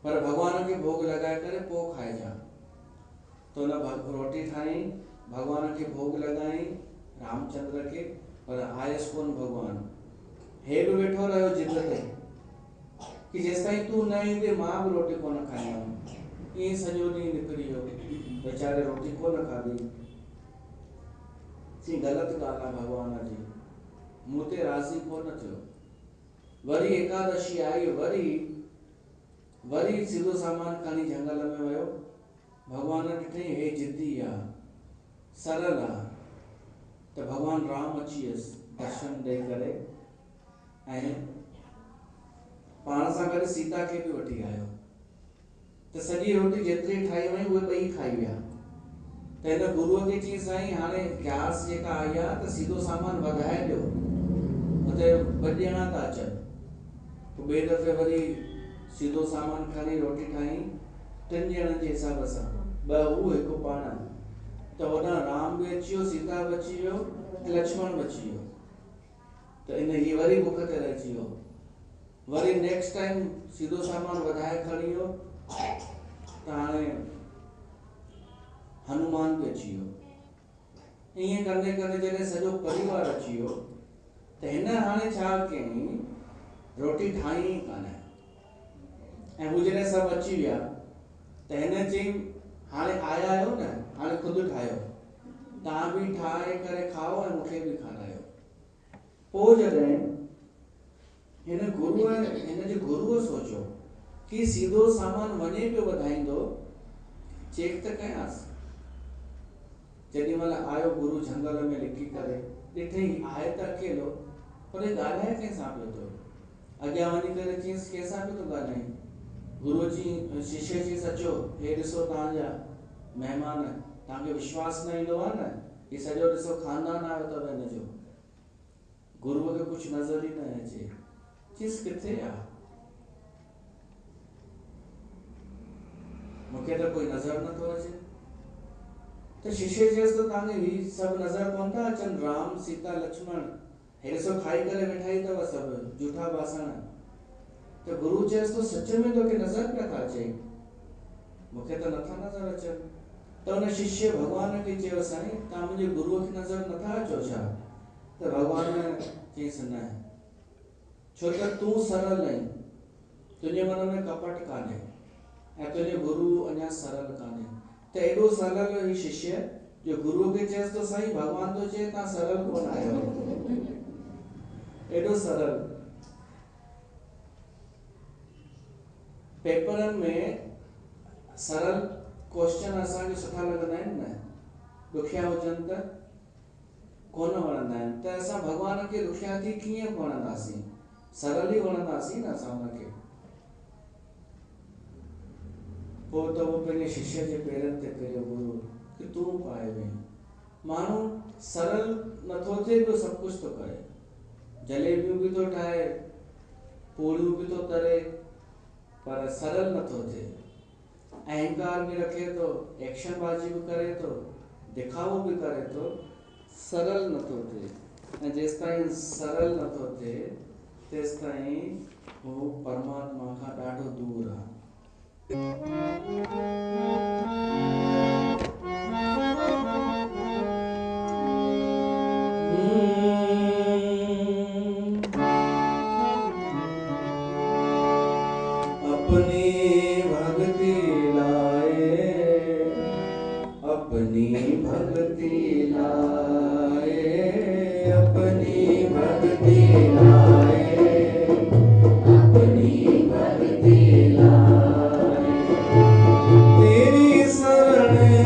पर भॻवान खे भोग लॻाए करे पोइ खाइजां। त हुन रोटी ठाही, भॻवान खे भोग लॻाई, रामचंद्र खे, पर आयसि कोन भॻवानु। हे बि वेठो रहियो जिद ते कि जेसिताईं तूं न ईंदे मां बि रोटी कोन खाईंदमि। ईअं सॼो ॾींहुं निकिरी वियो, वीचारे रोटी कोन खाधी। सी ग़लति ॻाल्हि आहे भॻवान जी, मूं ते राज़ी कोन थियो। वरी एकादशी आई, वरी सीधो सामान खणी जंगल में वियो। भगवान ॾिठई हे जिद्दी आहे, सरल आहे, त भगवान राम अची वियसि दर्शन ॾेई करे ऐं पाण सां गॾु सीता खे बि वठी आयो। त सॼी रोटी जेतिरी ठाही वई उहे ॿई खाई विया। त हिन गुरुअ खे चई साईं हाणे ग्यारस जेका आई आहे त सीधो सामान वधाए ॾियो, हुते ॿ ॼणा था अचनि। पोइ ॿिए दफ़े वरी सीधो सामान खणी रोटी ठाही 3 ॼणनि जे हिसाब सां, 2 हू 1 पाण। त होॾां राम बि अची वियो, सीता बि अची वियो ऐं लक्ष्मण बि अची वियो। त इन ही वरी बुख ते रहिजी वियो। वरी नेक्स्ट टाइम सीधो सामान वधाए खणी वियो, त हाणे हनुमान बि अची वियो। ईअं कंदे कंदे जॾहिं सॼो परिवार अची वियो, त हिन हाणे छा कयईं, रोटी ठाही ई कान। ऐं हू जॾहिं सभु अची विया त हिन चई हाणे आया आहियो न, हाणे ख़ुदि ठाहियो, तव्हां बि ठाहे करे खाओ ऐं मूंखे बि खारायो। पोइ जॾहिं हिन जे गुरुअ सोचियो कि सीधो सामान वञे पियो वधाईंदो, चेक त कयांसि। जेॾी महिल आयो गुरु झंगल में लिकी करे, ॾिठई आहे त अकेलो, पर ॻाल्हाए कंहिंसां पियो थो। अॻियां वञी करे चयईंसि कंहिंसां पियो थो ॻाल्हाई। गुरु जी शिष्य जी अचो, हे ॾिसो तव्हांजा महिमान, तव्हांखे विश्वास न ईंदो आहे न, ही सॼो ॾिसो खानदान आयो अथव हिनजो। गुरुअ खे कुझु नज़र ई न अचे, चयईंसि किथे आहे, मूंखे त कोई नज़र नथो अचे। त शिष्य चयसि त तव्हांखे ही सभु नज़र कोन था अचनि, राम सीता लक्ष्मण, हे ॾिसो खाई करे वेठा ई अथव सभु जूठा बासण। त गुरु चयसि तो सच में तोखे नज़र पिया था अचे? मूंखे त नथा नज़र अचनि। त हुन शिष्य भॻवान खे चयो साईं तव्हां मुंहिंजे गुरुअ खे नज़र नथा अचो छा? त भॻवान चयईंसि न, छो त तूं सरल आहीं, तुंहिंजे मन में कपट कान्हे ऐं तुंहिंजो गुरु अञा सरल कान्हे। त एॾो सरल हुई शिष्य जो गुरुअ खे चयसि तो साईं भॻवान तो चए तव्हां सरल कोन आहियो। एॾो सरल। पेपरनि में सरल क्वेश्चन असांखे सुठा लॻंदा आहिनि न, ॾुखिया हुजनि त कोन वणंदा आहिनि। त असां भॻवान खे ॾुखिया थी कीअं वणंदासीं, सरल ई वणंदासीं न असां हुनखे। पोइ त उहो पंहिंजे शिष्य जे पेरनि ते किरियो गुरु कि तूं पाए वई। माण्हू सरल नथो थिए पियो, सभु कुझु थो करे, जलेबियूं बि थो ठाहे, पूड़ियूं बि थो तरे, पर सरल नथो थिए। अहंकार बि रखे थो, एक्शन बाजी बि करे थो, दिखावो बि करे थो, सरल नथो थिए। ऐं जेसिताईं सरल नथो थिए तेसिताईं हू परमात्मा खां ॾाढो दूर आहे। तेरी शरण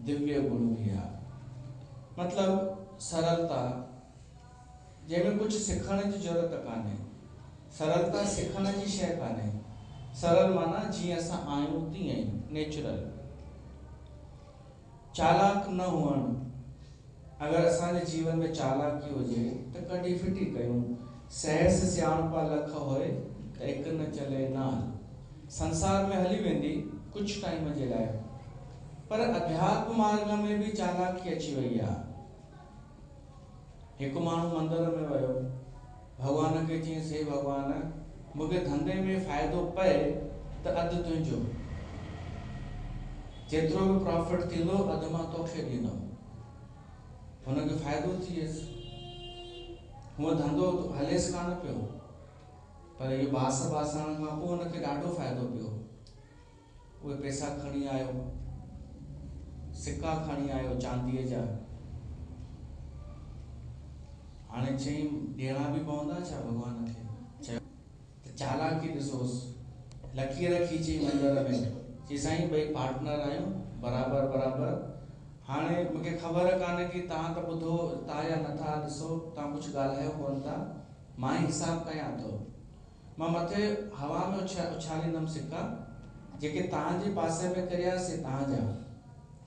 दिव्य गुण भी आहे। मतलब सरलता, जंहिंमें कुछ सिखण जी ज़रूरत कान्हे। सरलता सिखण जी शइ कान्हे। सरल माना जीअं असां आहियूं तीअं ई नेचुरल। चालाक न हुअणु। अगर असांजे जीवन में चालाकी हुजे त कॾहिं फिटी कयूं। सहस सियाणपा लख होए त हिकु न चले नाल। संसार में हली वेंदी कुछ टाइम जे लाइ, पर अध्यात्म मार्ग में भी चालाकी अची वई आहे। हिकु माण्हू मंदिर में वियो, भगवान खे चयईंसि, हे भगवान, मूंखे धंधे में फ़ाइदो पए त अधु तुंहिंजो, जेतिरो बि प्रॉफिट थींदो अधु मां तोखे ॾींदुमि। हुनखे फ़ाइदो थियसि, हूअं धंधो हलेसि कान पियो, पर इहो बासण खां पोइ हुनखे ॾाढो फ़ाइदो पियो। उहे पैसा खणी आयो, सिक्का खणी आयो चांदीअ जा। हाणे चई ॾियणा बि पवंदा छा भॻवान खे? चयो त चालाकी ॾिसोसि, लकीर खीची मंदर में, चई साईं ॿई पार्टनर आहियूं बराबरि बराबरि। हाणे मूंखे ख़बर कान्हे कि तव्हां त ॿुधो था या नथा, ॾिसो तव्हां कुझु ॻाल्हायो कोन था, मां ई हिसाबु कयां थो। मां मथे हवा में उछालींदुमि सिक्का, जेके तव्हांजे पासे में किरिया से तव्हांजा,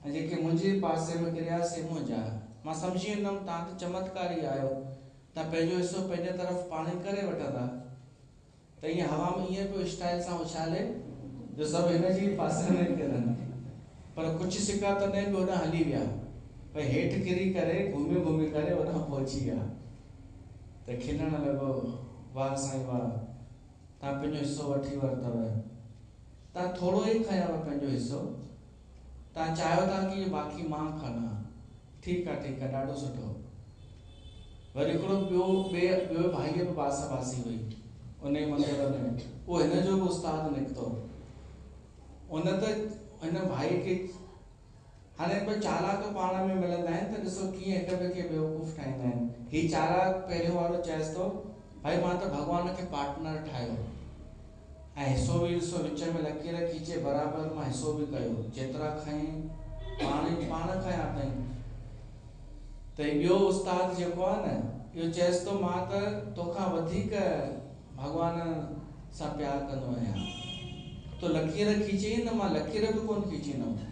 ऐं जेके मुंहिंजे पासे में किरिया से मुंहिंजा। मां सम्झी वेंदुमि तव्हां त चमत्कारी आहियो, तव्हां पंहिंजो हिसो पंहिंजे तरफ़ पाण ई करे वठंदा। त ईअं हवा में ईअं पियो स्टाइल सां उछाले जो सभु हिनजे पासे में किरनि, पर कुझु सिक्का तॾहिं बि होॾां हली विया, भई हेठि किरी करे घुमी घुमी करे होॾां पहुची विया। त खिलण लॻो, वाह साईं वाह, तव्हां पंहिंजो हिसो वठी वरितव, तव्हां थोरो ई खयव पंहिंजो हिसो, तव्हां चाहियो था कि बाक़ी मां खणा। ठीकु आहे ठीकु आहे, ॾाढो सुठो। वरी हिकिड़ो ॿियो भाईअ बि बास बासी हुई उन ई मंदर में, उहो हिन जो बि उस्ताद निकितो। उन त हिन भाई खे, हाणे ॿ चालाक पाण में मिलंदा आहिनि त ॾिसो कीअं हिक ॿिए खे बेवकूफ़ ठाहींदा आहिनि। हीउ चालाक पहिरियों वारो चएसि थो, भाई मां त भॻवान खे पार्टनर ठाहियो, ऐं हिसो बि ॾिसो विच में लकीर खीचे बराबरि मां हिसो बि कयो, जेतिरा खयईं पाण खयां अथई। त ॿियो उस्ताद जेको आहे न, इहो चएसि थो मां त तोखां वधीक भॻवान सां प्यारु कंदो आहियां। तो लकीर खीचई न, मां लकीर बि कोन खीचींदुमि,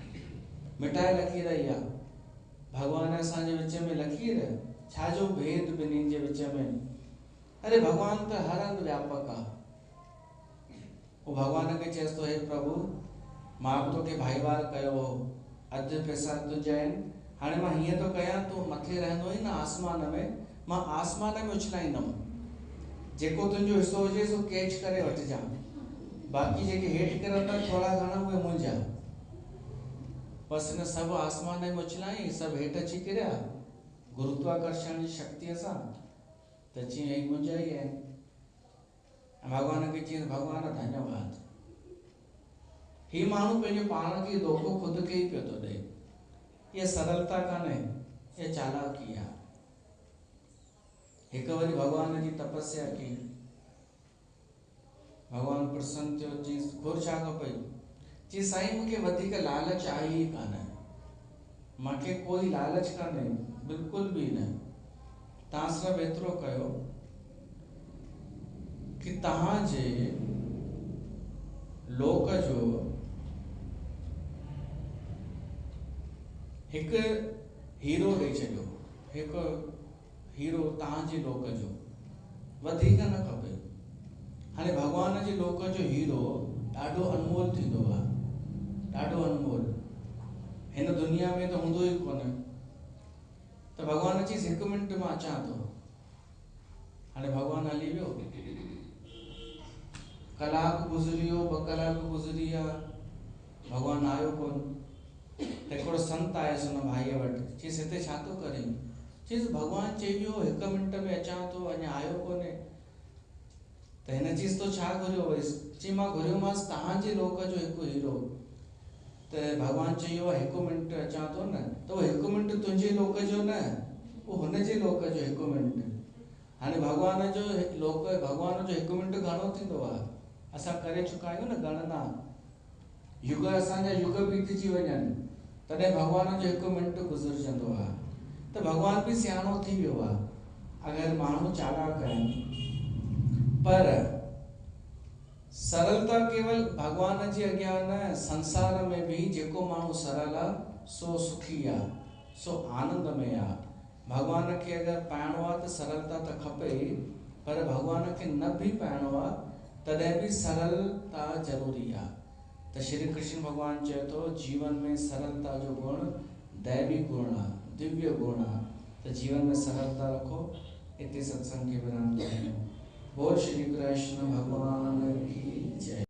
मिटाए लकीर इहा। भॻवान असांजे विच में लकीर, छाजो भेद ॿिन्हिनि जे विच में? अरे भॻवान त हर हंधि व्यापक आहे। उहो भॻवान खे चएसि थो, हे प्रभु, मां बि तोखे भाईवार कयो हो, अधु पैसा तुंहिंजा आहिनि, हाणे मां हीअं थो कयां, तूं मथे रहंदो ई न आसमान में, मां आसमान में उछलाईंदुमि, जेको तुंहिंजो हिसो हुजे सो कैच करे वठिजां, बाक़ी जेके हेठि किरंदा थोरा घणा उहे मुंहिंजा। बसि हिन सभु आसमान में उछलाई, सभु हेठि अची किरिया गुरुत्वाकर्षण जी शक्तिअ सां, त चई ही मुंहिंजा ई आहिनि। भॻवान खे चई, भॻवान धन्यवाद। ही माण्हू पंहिंजो पाण खे धोखो ख़ुदि खे ई पियो थो ॾे। इहा सरलता कान्हे, इहा चालाकी आहे। हिकु वरी भॻवान जी तपस्या कई, भॻवान प्रसन्न थियो, चई घुर छा खपई? चई साईं मूंखे वधीक लालच आहे ई कान्हे, मूंखे कोई लालच कान्हे, बिल्कुलु बि न। तव्हां सिर्फ़ु एतिरो कयो कि तव्हांजे लोक जो हिकु हीरो ॾेई छॾियो, हिकु हीरो तव्हांजे लोक जो, वधीक न खपे। हाणे भॻवान जे लोक जो हीरो ॾाढो अनमोल थींदो आहे, ॾाढो अनमोल, हिन दुनिया में त हूंदो ई कोन। त भॻवान चईसि हिकु मिंट मां अचां थो। हाणे भॻवानु हली वियो, कलाक गुज़री वियो, 2 कलाक गुज़री विया, भॻवानु आयो कोन। हिकिड़ो संत आयुसि हुन भाईअ वटि, चईसि हिते छा थो करे? चईसि भॻवानु चई वियो 1 मिंट में अचां थो, अञा आयो कोन्हे। त हिन चीज़ तो छा घुरियो हुयसि? चई मां घुरियोमांसि तव्हांजे लोक जो हिकु हीरो। त भॻवानु चयो 1 मिंट अचां थो न, त उहो 1 मिंट तुंहिंजे लोक जो न, उहो हुनजे लोक जो 1 मिंट। हाणे भॻवान जो लोक, भॻवान जो 1 मिंट घणो थींदो आहे? असां करे चुका आहियूं न गणना, युग असांजा युग बीतजी वञनि, तॾहिं भॻवान जो 1 मिंट गुज़रजंदो आहे त भॻवान बि सियाणो थी वियो आहे। अगरि माण्हू चालाक आहिनि पर सरलता केवल भगवान जे अॻियां न, संसार में भी जेको माण्हू सरल आहे सो सुखी आहे, सो आनंदमय आहे। भगवान खे अगरि पाइणो आहे त सरलता त खपे, पर भगवान खे न भी पाइणो आहे तॾहिं भी सरलता ज़रूरी आहे। त श्री कृष्ण भगवान चए थो जीवन में सरलता जो गुण दैवी गुण आहे, दिव्य गुण आहे। त जीवन में सरलता रखो। इतने सत्संग के विराम दें। बोल श्री कृष्ण भगवान की जय।